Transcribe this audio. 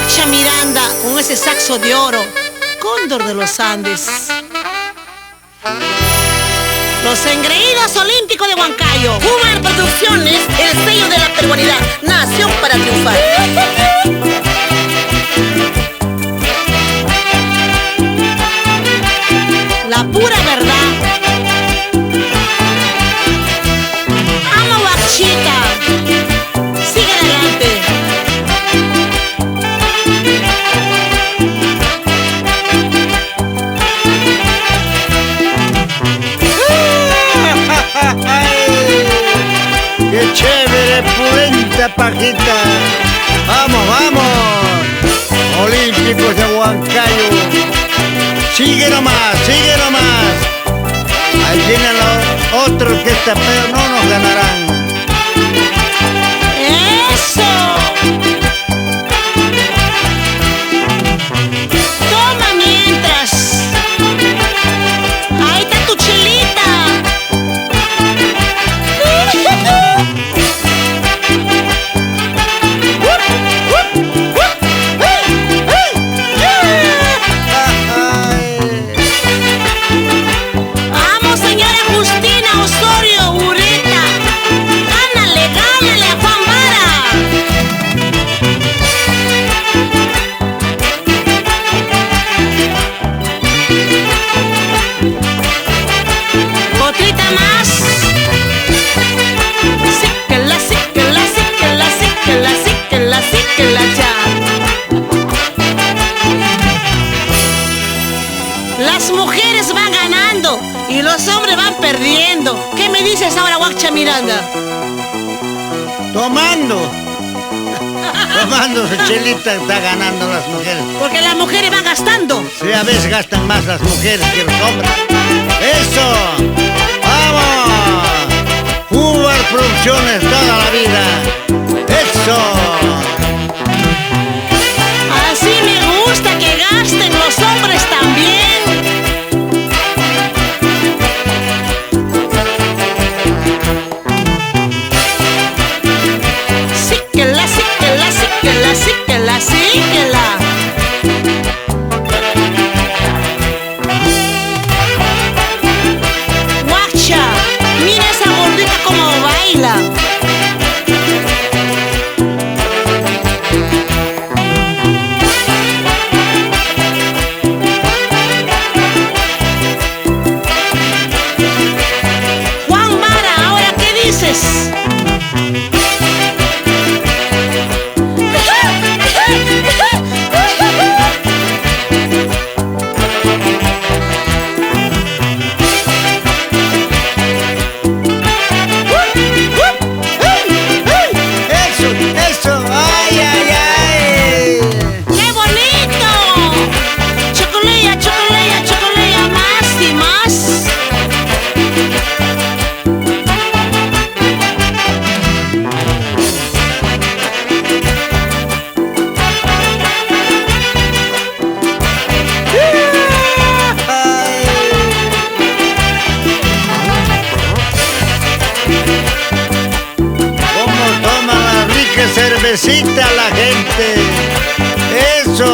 Guacha Miranda con ese saxo de oro, cóndor de los Andes. Los engreídos olímpicos de Huancayo. Human Producciones, el sello de la peruanidad, nació para triunfar. La pura verdad. Amo Guachita. Sigue adelante. ¡Qué chévere, pulenta pajita! ¡Vamos, vamos! Olímpicos de Huancayo. ¡Sigue nomás, sigue nomás! Ahí vienen los otros que esta pedo no nos ganarán. ¡Eso! Toma mientras. Ahí está tu chelita. Vamos, señora Justina Osorio Ureta. Gánale, gánale a Juan Vara. Otrita más. Síquela, síquela, síquela, síquela, síquela, síquela ya. Las mujeres van ganando y los hombres van perdiendo. ¿Qué me dices ahora, Guacha Miranda? Tomando. Tomando su chelita está ganando las mujeres. Porque las mujeres van gastando. Sí, a veces gastan más las mujeres que los hombres. ¡Eso! ¡Vamos! Human Producciones toda la vida. ¡Eso! Así me gusta que gasten los hombres también. Síquela, síquela, síquela, síquela, síquela. Guacha, mira esa gordita como baila. Juan Vara, ¿ahora qué dices? ¡Eso! ¡Eso! ¡Ay, ay, ay! ¡Qué bonito! Chocolea, chocolea, chocolea, más y más. ¿Cómo toma la rica cervecita la gente? ¡Eso!